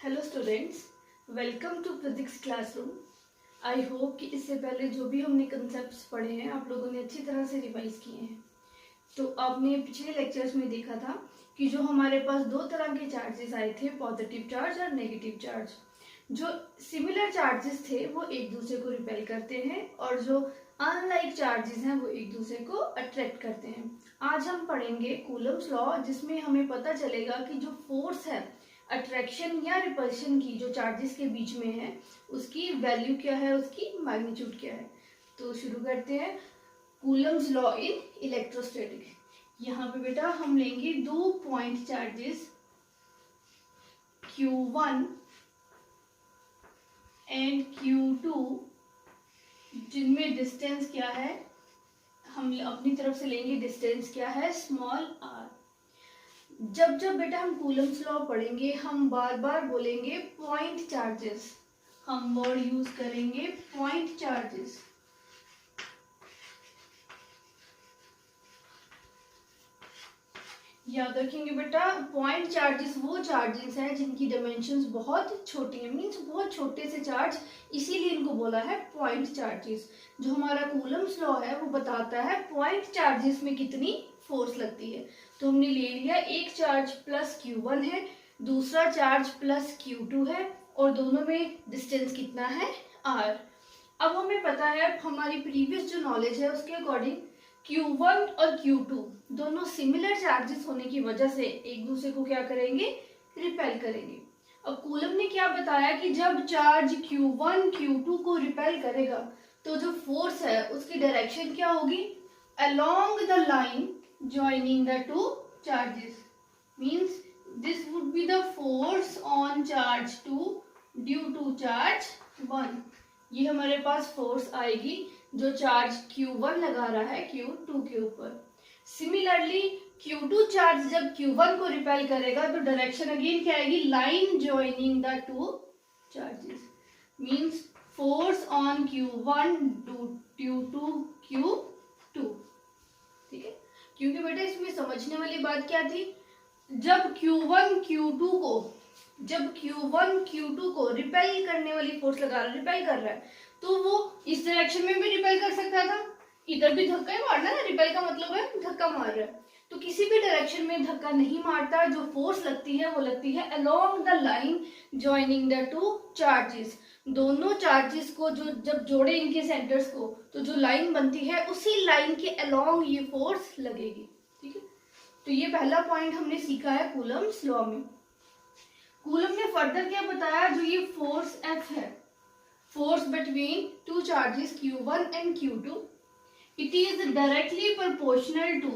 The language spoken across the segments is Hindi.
Hello students, welcome to physics classroom. I hope कि इससे पहले जो भी हमने कंसेप्ट्स पढ़े हैं आप लोगों ने अच्छी तरह से रिवाइज किए हैं। तो आपने पिछले लेक्चर्स में देखा था कि जो हमारे पास दो तरह के चार्जेस आए थे, पॉजिटिव चार्ज और नेगेटिव चार्ज। जो सिमिलर चार्जेस थे वो एक दूसरे को रिपेल करते हैं और जो अनलाइक चार्जेस हैं वो एक दूसरे को अट्रैक्ट करते हैं। आज हम पढ़ेंगे कूलम्स लॉ, जिसमें हमें पता चलेगा कि जो फोर्स है अट्रैक्शन या रिपल्शन की जो चार्जेस के बीच में है उसकी वैल्यू क्या है, उसकी मैग्नीट्यूड क्या है। तो शुरू करते हैं। कूलम्स लॉ इन इलेक्ट्रोस्टैटिक। यहाँ पे बेटा हम लेंगे दो point charges Q1 and Q2, जिनमें डिस्टेंस क्या है, हम अपनी तरफ से लेंगे डिस्टेंस क्या है, स्मॉल r। जब जब बेटा हम कूलम्स लॉ पढ़ेंगे हम बार बार बोलेंगे पॉइंट चार्जेस, हम वर्ड यूज करेंगे पॉइंट चार्जेस। याद रखेंगे बेटा, पॉइंट चार्जेस वो चार्जेस हैं जिनकी डायमेंशंस बहुत छोटी है, मींस बहुत छोटे से चार्ज, इसीलिए इनको बोला है पॉइंट चार्जेस। जो हमारा कूलम्स लॉ है वो बताता है पॉइंट चार्जेस में कितनी फोर्स लगती है। तो हमने ले लिया एक चार्ज प्लस Q1 है, दूसरा चार्ज प्लस Q2 है और दोनों में डिस्टेंस कितना है, r। अब हमें पता है, हमारी प्रीवियस जो नॉलेज है उसके अकॉर्डिंग Q1 और Q2 दोनों सिमिलर चार्जेस होने की वजह से एक दूसरे को क्या करेंगे, रिपेल करेंगे। अब कूलम ने क्या बताया कि जब चार्ज Q1 Q2 को रिपेल करेगा तो जो फोर्स है उसकी डायरेक्शन क्या होगी, along the line joining the two charges, means this would be the force on charge 2 due to charge 1। ये हमारे पास फोर्स आएगी जो चार्ज Q1 लगा रहा है Q2 के ऊपर। सिमिलरली Q2 चार्ज जब Q1 को रिपेल करेगा तो डायरेक्शन अगेन क्या आएगी, line joining the two charges, means force on Q1 due to Q2। ठीक है, क्योंकि बेटा इसमें समझने वाली बात क्या थी, जब Q1 Q2 को रिपेल करने वाली फोर्स लगा रहा है, रिपेल कर रहा है, तो वो इस डायरेक्शन में भी रिपेल कर सकता था, इधर भी धक्का ही मारना ना, रिपेल का मतलब है धक्का मार रहा है, तो किसी भी डायरेक्शन में धक्का नहीं मारता। जो फोर्स लगती है वो लगती है along the line joining the two charges. दोनों चार्जेस को जो जब जोड़े इनके सेंटर्स को, तो जो लाइन बनती है उसी लाइन के अलोंग ये फोर्स लगेगी। ठीक है, तो ये पहला पॉइंट हमने सीखा है कूलम्स लॉ में। कूलम ने फर्दर क्या बताया, जो ये फोर्स F है, force between two charges Q1 and Q2, it is directly proportional to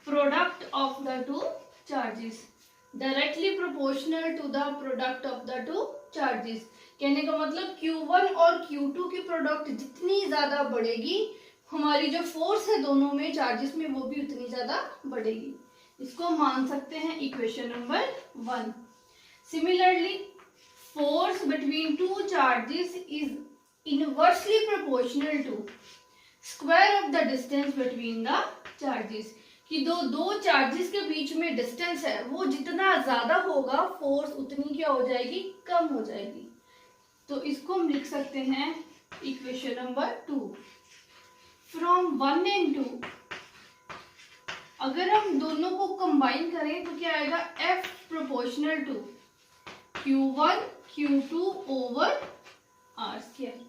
product of the two charges, directly proportional to the product of the two charges। कहने का मतलब Q1 और Q2 की प्रोडक्ट जितनी ज्यादा बढ़ेगी, हमारी जो फोर्स है दोनों में चार्जेस में वो भी उतनी ज्यादा बढ़ेगी। इसको मान सकते हैं equation number 1। Similarly force between two charges is inversely proportional to square of the distance between the charges, कि दो चार्जेस के बीच में डिस्टेंस है वो जितना ज्यादा होगा फोर्स उतनी क्या हो जाएगी, कम हो जाएगी। तो इसको हम लिख सकते हैं इक्वेशन नंबर 2। फ्रॉम 1 एंड 2 अगर हम दोनों को कंबाइन करें तो क्या आएगा, F proportional to Q1 Q2 over R square.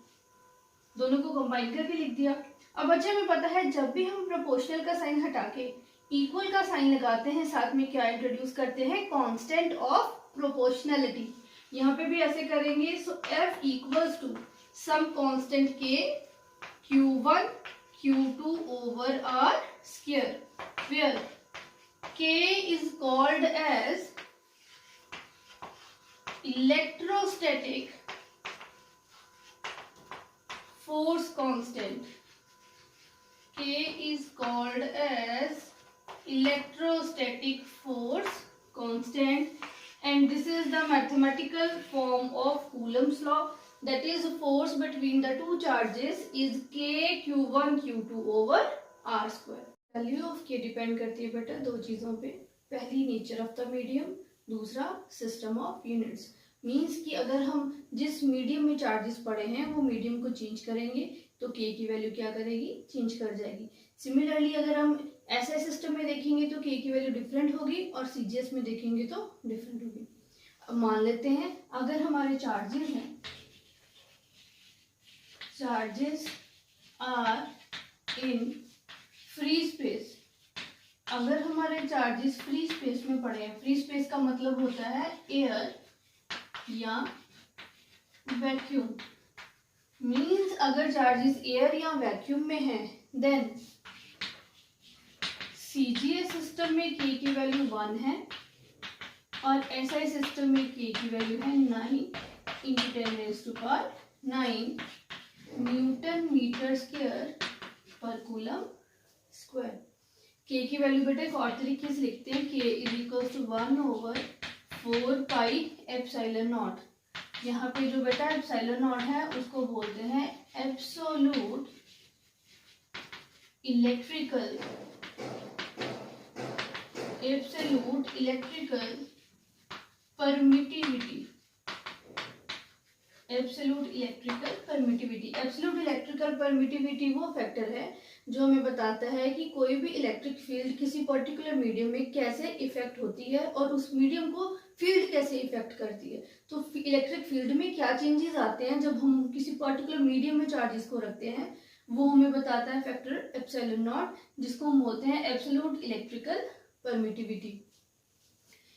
दोनों को कंबाइन करके लिख दिया। अब बच्चे हमें पता है जब भी हम प्रोपोर्शनल का साइन हटा के इक्वल का साइन लगाते हैं, साथ में क्या इंट्रोड्यूस करते हैं, कांस्टेंट ऑफ प्रोपोर्शनलिटी। यहाँ पे भी ऐसे करेंगे। So F equals to some constant K Q1 Q2 over R square, where K is called as electrostatic force constant. K is called as electrostatic force constant, and this is the mathematical form of Coulomb's law, that is force between the two charges is K Q1 Q2 over R square। Value of K depend करती है बेटा दो चीजों पे, पहली नेचर ऑफ द मीडियम, दूसरा सिस्टम ऑफ यूनिट्स। मीन्स कि अगर हम जिस मीडियम में चार्जेस पड़े हैं वो मीडियम को चेंज करेंगे तो के की वैल्यू क्या करेगी, चेंज कर जाएगी। सिमिलरली अगर हम ऐसे सिस्टम में देखेंगे तो के की वैल्यू डिफरेंट होगी और सीजीएस में देखेंगे तो डिफरेंट होगी। अब मान लेते हैं अगर हमारे चार्जेस हैं, charges are in free space, अगर हमारे चार्जेस फ्री स्पेस में पड़े हैं, फ्री स्पेस का मतलब होता है एयर या वैक्यूम, मीन्स अगर चार्जेस एयर या वैक्यूम में है देन सीजीएस सिस्टम में के की वैल्यू 1 है और एसआई सिस्टम में के की वैल्यू है 9 इंटू 10⁹ न्यूटन मीटर स्क्वायर पर कूलम स्क्वायर। के की वैल्यू बेटा एक और तरीके से लिखते हैं, K is equal to 1/4 pi epsilon naught. यहाँ पे जो बेटा एप्सिलॉन नॉट है उसको बोलते हैं absolute electrical permittivity. Absolute electrical permittivity वो फैक्टर है जो हमें बताता है कि कोई भी इलेक्ट्रिक फील्ड किसी पर्टिकुलर मीडियम में कैसे इफेक्ट होती है और उस मीडियम को फील्ड कैसे इफेक्ट करती है। तो इलेक्ट्रिक फील्ड में क्या चेंजेस आते हैं जब हम किसी पर्टिकुलर मीडियम में चार्जेस को रखते हैं, वो हमें बताता है फैक्टर एप्सिलॉन नॉट, जिसको हम बोलते हैं एब्सोल्यूट इलेक्ट्रिकल परमिटिविटी।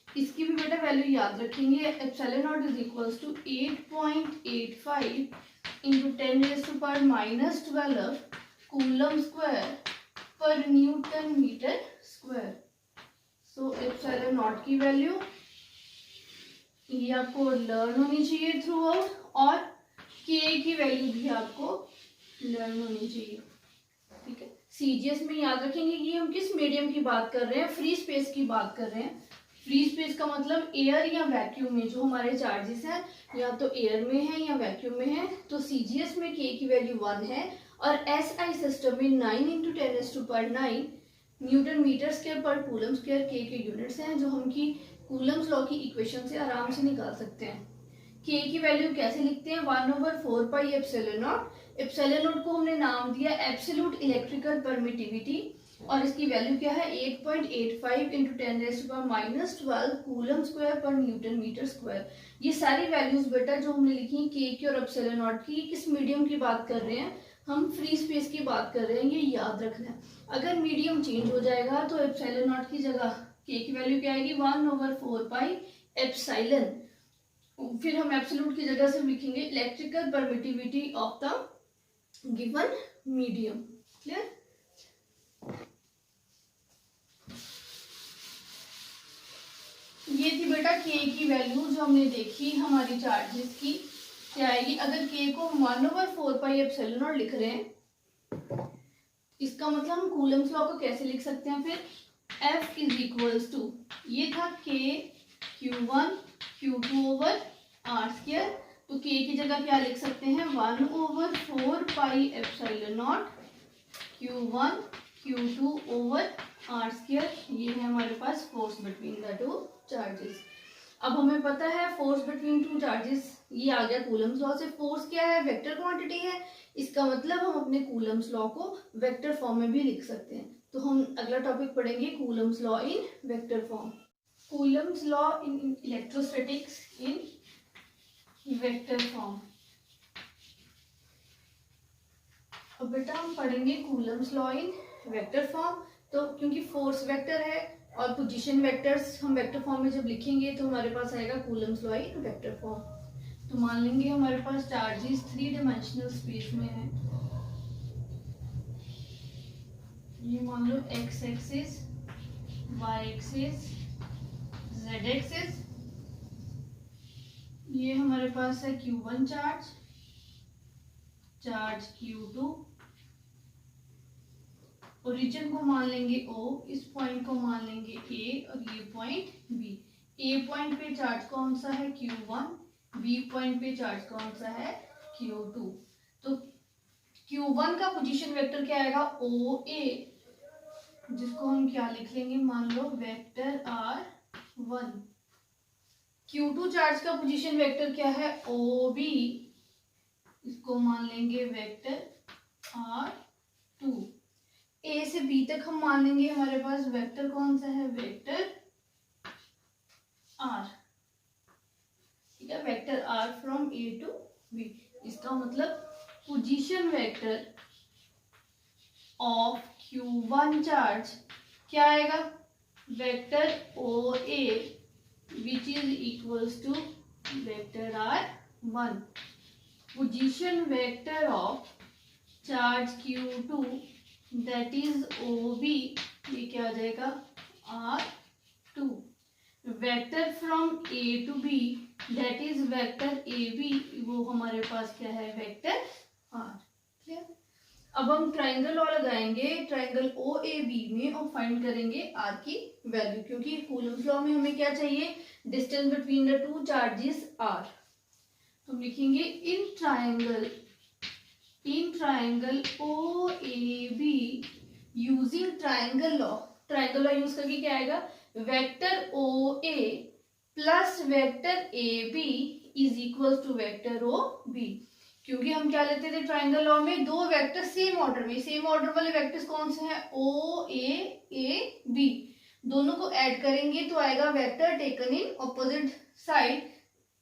इसकी भी बेटा वैल्यू याद रखेंगे, epsilon naught is equals to 8.85 into 10⁻⁻12 coulomb square per newton metre square. So epsilon naught की वैल्यू ये आपको लर्न होनी चाहिए थ्रू आउट, और के की वैल्यू भी आपको लर्न होनी चाहिए, ठीक है। सीजीएस में याद रखेंगे कि हम किस मीडियम की बात कर रहे हैं, फ्री स्पेस की बात कर रहे हैं। फ्री स्पेस का मतलब एयर या वैक्यूम में जो हमारे चार्जेस हैं या तो एयर में है या वैक्यूम में है। तो सीजीएस में के की वैल्यू 1 है और एसआई सिस्टम में 9 इंटू 10⁹ न्यूटन मीटर स्क्वायर पर कूलम स्क्वायर के यूनिट्स हैं, जो हम की कूलम्स लॉ की इक्वेशन से आराम से निकाल सकते हैं। के की वैल्यू कैसे लिखते हैं, 1/4 pi epsilon not. Epsilon not को हमने नाम दिया एब्सोल्यूट इलेक्ट्रिकल परमिटिविटी और इसकी वैल्यू क्या है 8.85 into 10⁻12 coulomb square per newton metre square. ये सारी वैल्यूज बेटा जो हमने लिखी के की और एप्सिलॉन नॉट की, किस मीडियम की बात कर रहे हैं, हम फ्री स्पेस की बात कर रहे हैं, ये याद रखना है। अगर मीडियम चेंज हो जाएगा तो एप्सिलॉन नॉट की जगह के की वैल्यू क्या आएगी 1/4 पाई एप्सिलॉन, फिर हम एब्सोल्यूट की जगह से लिखेंगे electrical permittivity of the given medium. Clear? ये थी बेटा के की वैल्यू जो हमने देखी हमारी चार्जेस की क्या आएगी। अगर के को 1/4 पाई एप्सिलॉन नॉट लिख रहे हैं, इसका मतलब हम कूलम्स लॉ को कैसे लिख सकते हैं फिर, F इज इक्वल्स टू, ये था के Q1 Q2 over are square, तो के की जगह क्या लिख सकते हैं 1/4 pi epsilon naught Q1 Q2 over are square. ये है हमारे पास force between the two charges. अब हमें पता है फोर्स बिटवीन टू चार्जेस, ये आ गया कूलम्स लॉ से। फोर्स क्या है, वेक्टर क्वांटिटी है, इसका मतलब हम अपने कूलम्स लॉ को वेक्टर फॉर्म में भी लिख सकते हैं। तो हम अगला टॉपिक पढ़ेंगे Coulomb's law in vector form, Coulomb's law in electrostatics in vector form. अब बेटा हम पढ़ेंगे Coulomb's law in vector form. तो क्योंकि फोर्स वेक्टर है और पोजीशन वेक्टर्स हम वेक्टर फॉर्म में जब लिखेंगे तो हमारे पास आएगा Coulomb's law in vector form. तो मान लेंगे हमारे पास चार्जेस 3 डायमेंशनल स्पेस में है, ये मान लो x axis, y axis, z axis. ये हमारे पास है Q1 चार्ज Q2, ओरिजिन को मान लेंगे O, इस पॉइंट को मान लेंगे A और ये पॉइंट B। A पॉइंट पे चार्ज कौन सा है Q1, B पॉइंट पे चार्ज कौन सा है Q2। तो Q1 का पोजीशन वेक्टर क्या आएगा OA, जिसको हम क्या लिख लेंगे मान लो वेक्टर R1। Q2 चार्ज का पोजीशन वेक्टर क्या है, OB, इसको मान लेंगे वेक्टर R2। A से B तक हम मान लेंगे हमारे पास वेक्टर कौन सा है, वेक्टर R, ठीक है, vector R from A to B। इसका मतलब position vector of Q1 charge क्या आएगा, vector OA which is equals to vector R1। Position vector of charge Q2 that is OB, ये क्या आ जाएगा, R2। Vector from A to B that is vector AB, वो हमारे पास क्या है, वेक्टर R। क्लियर। अब हम ट्राइंगल लॉ लगाएंगे ट्राइंगल OAB में और फाइंड करेंगे R की वैल्यू, क्योंकि कूलम्स लॉ में हमें क्या चाहिए, distance between the two charges R। तो हम लिखेंगे in triangle OAB using triangle law use करके क्या आएगा, vector OA plus vector AB is equal to vector OB। क्योंकि हम क्या लेते थे ट्राइंगल लॉ में, दो वेक्टर सेम ऑर्डर वाले वेक्टर्स कौन से हैं, OAAB, दोनों को ऐड करेंगे तो आएगा vector taken in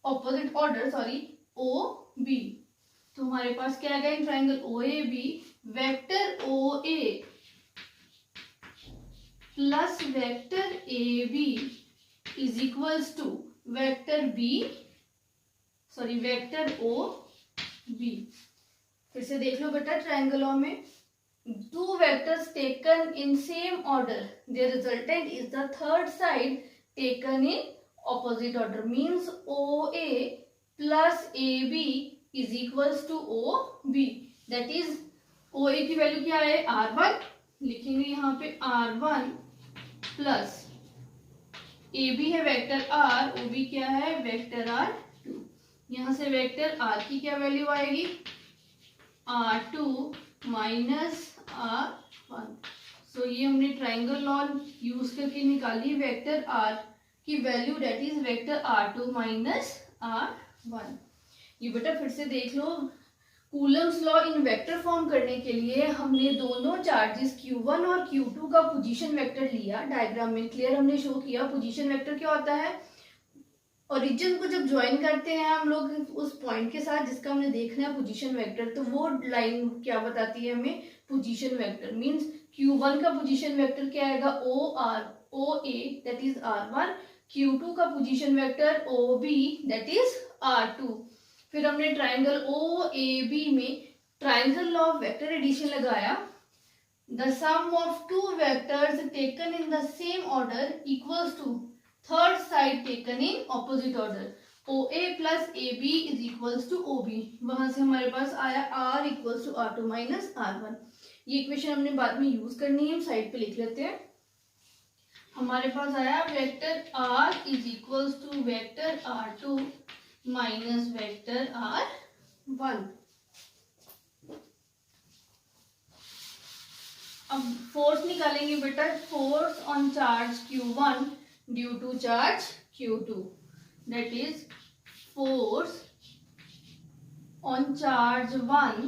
opposite order OB। तो हमारे पास क्या आएगा in triangle OAB, vector OA plus vector AB is equals to vector OB। फिर से देख लो बेटा, ट्राइंगल लॉ में two vectors taken in same order, their resultant is the third side taken in opposite order, means OA plus AB is equals to OB। That is OA की वैल्यू क्या है, R1, लिखेंगे यहाँ पे R1 प्लस AB है वेक्टर R, OB क्या है, वेक्टर R2। यहाँ से वेक्टर R की क्या वैल्यू आएगी, R2 माइनस R1। सो ये हमने ट्राइंगल लॉ यूज करके निकाली वेक्टर R की value, that is vector R2 minus R1। ये बेटा फिर से देख लो, Coulomb's law in vector form करने के लिए हमने दोनों चार्जेस Q1 और Q2 का पोजीशन वेक्टर लिया, डायग्राम में क्लियर हमने शो किया। पोजीशन वेक्टर क्या होता है, ओरिजिन को जब ज्वाइन करते हैं हम लोग उस पॉइंट के साथ जिसका हमने देखना है पोजीशन वेक्टर, तो वो लाइन क्या बताती है हमें, पोजीशन वेक्टर। मींस Q1 का पोजीशन वेक्टर क्या आएगा, OA that is R1, Q2 का position vector OB that is R2। फिर हमने ट्राइंगल OAB में triangle law of vector addition लगाया, the sum of two vectors taken in the same order equals to third side taken in opposite order, OA plus AB is equals to OB। वहां से हमारे पास आया R equals to R2 minus R1। ये इक्वेशन हमने बाद में यूज करनी है, हम साइड पे लिख लेते हैं। हमारे पास आया vector R is equals to vector R2 minus vector R1। अब फोर्स निकालेंगे बेटा, force on charge Q1 due to charge Q2, that is force on charge 1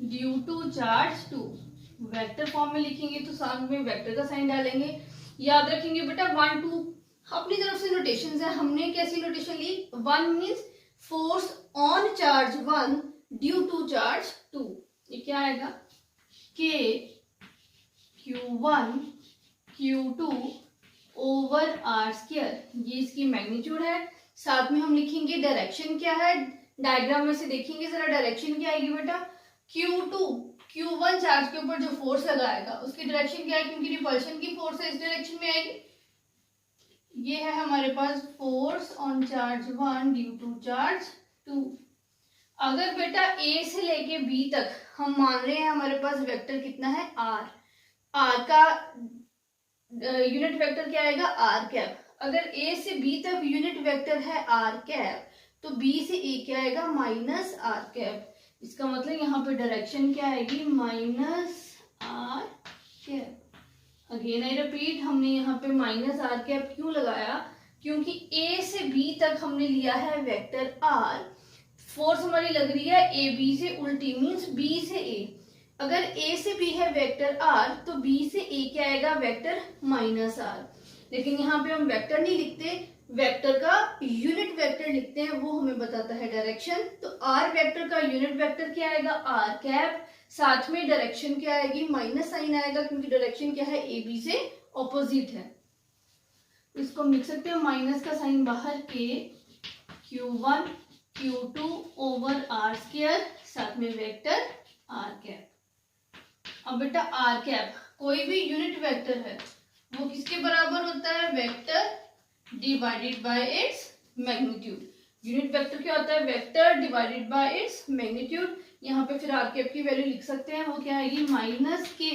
due to charge 2। Vector form में लिखेंगे तो साथ में वेक्टर का साइन डालेंगे। याद रखेंगे बेटा 1 2 अपनी तरफ से नोटेशन है, हमने कैसी नोटेशन ली, 1 means force on charge 1 due to charge 2, ये क्या आएगा, K Q1 Q2 over R square, ये इसकी मैग्नीट्यूड है। साथ में हम लिखेंगे डायरेक्शन क्या है, डायग्राम में से देखेंगे जरा डायरेक्शन क्या आएगी बेटा, Q1 चार्ज के ऊपर जो फोर्स लगाएगा उसकी डायरेक्शन क्या है, क्योंकि रिपल्शन की फोर्स है इस डायरेक्शन में आएगी। ये है हमारे पास force on charge 1 due to charge 2। अगर बेटा A से लेके B तक हम मान रहे हैं हमारे पास वेक्टर कितना है, R का यूनिट वेक्टर क्या आएगा, R कैप। अगर A से B तक यूनिट वेक्टर है R कैप, तो B से A क्या आएगा, माइनस R कैप। इसका मतलब यहाँ पे डायरेक्शन क्या आएगी, minus R cap. Again I repeat, हमने यहाँ पे माइनस R कैप क्यों लगाया, क्योंकि ए से बी तक हमने लिया है वेक्टर आर, फोर्स हमारी लग रही है ए बी से उल्टी, मीन्स बी से ए। अगर ए से बी है वेक्टर आर तो बी से ए क्या आएगा, वेक्टर माइनस आर। लेकिन यहाँ पे हम वेक्टर नहीं लिखते, वेक्टर का यूनिट वेक्टर लिखते हैं, वो हमें बताता है डायरेक्शन। तो आर वेक्टर का यूनिट वेक्टर क्या आएगा, आर कैप, साथ में डायरेक्शन क्या आएगी, माइनस साइन आएगा, क्योंकि डायरेक्शन क्या है, ए बी से ऑपोजिट है। इसको हम लिख सकते हैं माइनस का साइन बाहर के Q1 Q2 over are square, साथ में वेक्टर आर कैप। अब बेटा आर कैप कोई भी यूनिट वेक्टर है वो किसके बराबर होता है, vector divided by its magnitude. Unit vector क्या होता है, vector divided by its magnitude. यहाँ पे फिर आर कैप की वैल्यू लिख सकते हैं, वो क्या आएगी, minus K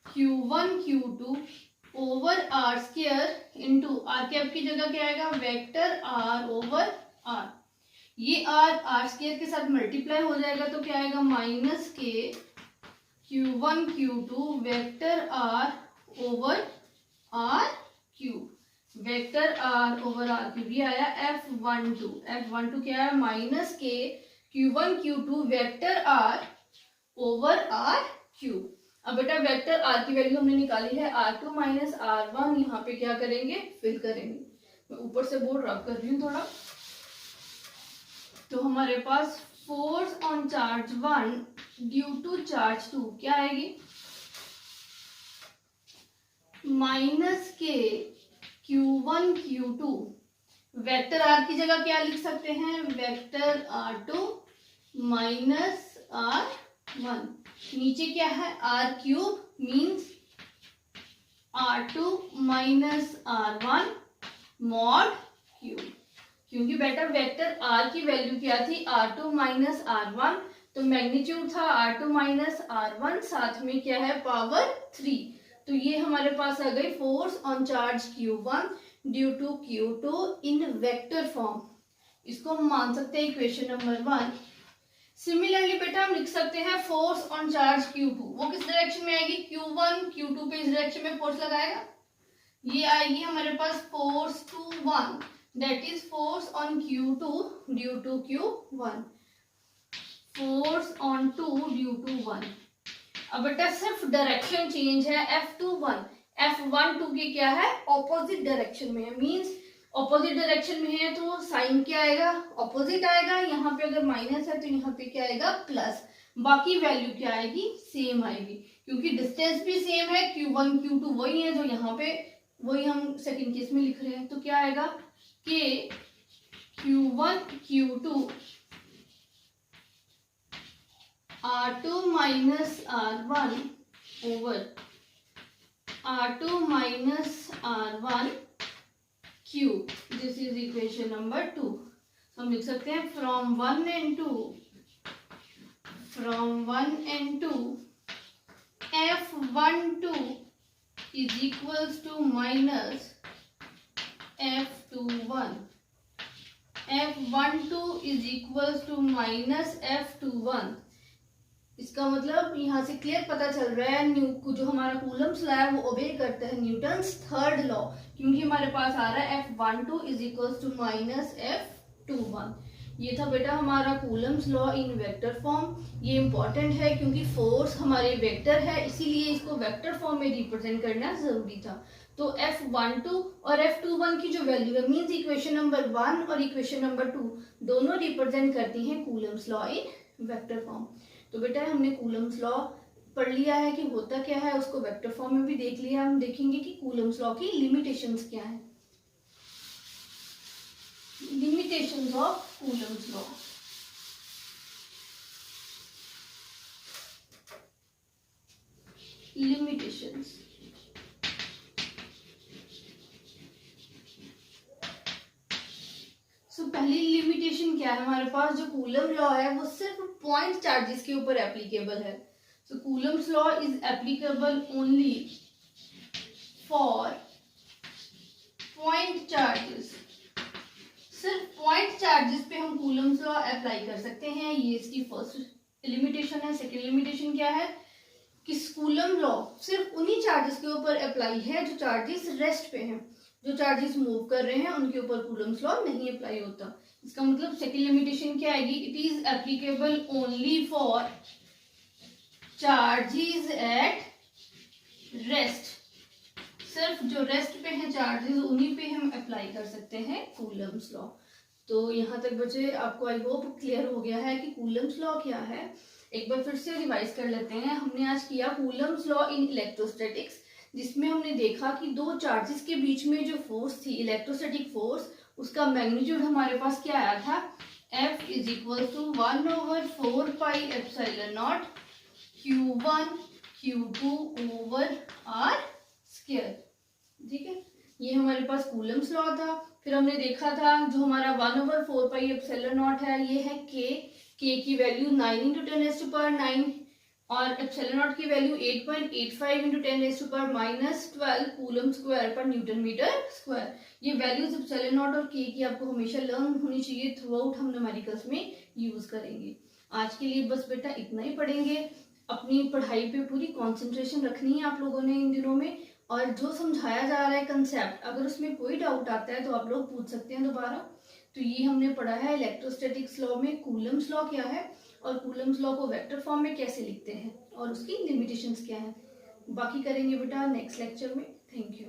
Q1 Q2 over are square into R cap की जगह क्या आएगा, वेक्टर आर ओवर आर। ये आर स्क्वायर के साथ मल्टीप्लाई हो जाएगा तो क्या आएगा, minus K Q1 Q2 vector R over R cube, vector R over R cube. ये आया F12 क्या है, minus K Q1 Q2 vector R over R cube. अब बेटा वेक्टर आर की वैल्यू हमने निकाली है R2 माइनस R1, यहाँ पे क्या करेंगे, फिल करेंगे। मैं ऊपर से बोर्ड रब कर रही हूँ थोड़ा। तो हमारे पास force on charge 1 due to charge 2 क्या आएगी, minus K Q1 Q2 vector are की जगह क्या लिख सकते हैं, वेक्टर R2 माइनस R1। नीचे क्या है, R cube, means R2 minus R1 mod cube. क्योंकि बेटा वेक्टर आर की वैल्यू क्या थी, R2 माइनस R1, तो मैग्नीट्यूड था R2 माइनस R1, साथ में क्या है, पावर 3। तो ये हमारे पास आ गई force on charge Q1 due to Q2 in vector form. इसको हम मान सकते हैं इक्वेशन नंबर 1। सिमिलरली बेटा हम लिख सकते हैं फोर्स ऑन चार्ज Q2, वो किस डायरेक्शन में आएगी, Q1 Q2 पे इस डायरेक्शन में फोर्स लगाएगा, ये आएगी हमारे पास force two 1, that is force on Q2 due to Q1, force on 2 due to 1। अब बेटा सिर्फ डायरेक्शन चेंज है, F21 F12 के क्या है, ऑपोजिट डायरेक्शन में है, मींस ऑपोजिट डायरेक्शन में है तो साइन क्या आएगा, ऑपोजिट आएगा। यहाँ पे अगर माइनस है तो यहाँ पे क्या आएगा, प्लस। बाकी वैल्यू क्या आएगी, सेम आएगी, क्योंकि डिस्टेंस भी सेम है, Q1 Q2 वही है जो यहाँ पे, वही हम सेकंड केस में लिख रहे हैं। तो क्या आएगा कि Q1 Q2 R2 minus R1 over R2 minus R1 cube, this is equation number 2। हम लिख सकते हैं from 1 and 2 F12 is equals to minus F21, F12 is equals to minus F21। इसका मतलब यहाँ से क्लियर पता चल रहा है जो हमारा कूलम्स लॉ है वो ओबे करता है न्यूटन्स थर्ड लॉ, क्योंकि हमारे पास आ रहा है F12 is equals to minus F21। ये था बेटा हमारा Coulomb's law in vector form. ये इंपॉर्टेंट है क्योंकि फोर्स हमारे वेक्टर है, इसीलिए इसको वेक्टर फॉर्म में रिप्रेजेंट करना जरूरी था। तो F12 और F21 की जो वैल्यू है, मीन्स इक्वेशन नंबर 1 और इक्वेशन नंबर 2 दोनों रिप्रेजेंट करती हैं Coulomb's law in vector form. तो बेटा हमने कूलम्स लॉ पढ़ लिया है कि होता क्या है, उसको वेक्टर फॉर्म में भी देख लिया। हम देखेंगे कि कूलम्स लॉ की लिमिटेशंस क्या है। Limitations of Coulomb's law. Limitations, पहली लिमिटेशन क्या है हमारे पास, जो कूलम लॉ है वो सिर्फ पॉइंट चार्जेस के ऊपर एप्लीकेबल है। So Coulomb's law is applicable only for point charges. सिर्फ पॉइंट चार्जेस पे हम कूलम्स लॉ अप्लाई कर सकते हैं, ये इसकी फर्स्ट लिमिटेशन है। सेकेंड लिमिटेशन क्या है कि कूलम लॉ सिर्फ उन्हीं चार्जेस के ऊपर अप्लाई है जो चार्जेस रेस्ट पे हैं। जो चार्जेस मूव कर रहे हैं उनके ऊपर कूलम्स लॉ नहीं अप्लाई होता। इसका मतलब सेकंड लिमिटेशन क्या आएगी, it is applicable only for charges at rest. सिर्फ जो रेस्ट पे है चार्जेस उन्हीं पे हम अप्लाई कर सकते हैं कूलम्स लॉ। तो यहाँ तक बच्चे आपको आई होप क्लियर हो गया है कि कूलम्स लॉ क्या है। एक बार फिर से रिवाइज कर लेते हैं। हमने आज किया कूलम्स लॉ इन इलेक्ट्रोस्टैटिक्स, जिसमें हमने देखा कि दो चार्जेस के बीच में जो फोर्स थी इलेक्ट्रोस्टैटिक फोर्स, उसका मैग्नीट्यूड हमारे पास क्या आया था, F is equal to 1/4 pi epsilon naught Q1 Q2 over R square. ठीक है, ये हमारे पास कूलम्स लॉ था। फिर हमने देखा था जो हमारा 1/4 पाई एप्सिलॉन नॉट है ये है K की वैल्यू 9 × 10⁻⁹ और एप्सिलॉन नॉट की value 8.85 × 10⁻⁻12 coulomb square per newton metre square. ये वैल्यूज एप्सिलॉन नॉट और K की आपको हमेशा लर्न होनी चाहिए, थ्रू आउट हम न्यूमेरिकल्स में यूज करेंगे। आज के लिए बस बेटा इतना ही पढ़ेंगे। अपनी पढ़ाई पे पूरी कंसंट्रेशन रखनी है आप लोगों ने इन दिनों में, और जो समझाया जा रहा है कंसेप्ट, अगर उसमें कोई डाउट आता है तो आप लोग पूछ सकते हैं दोबारा। तो ये हमने पढ़ा है इलेक्ट्रोस्टैटिक्स लॉ में कूलम्स लॉ क्या है और कूलम्स लॉ को वेक्टर फॉर्म में कैसे लिखते हैं और उसकी लिमिटेशंस क्या है। बाकी करेंगे बेटा नेक्स्ट लेक्चर में। Thank you.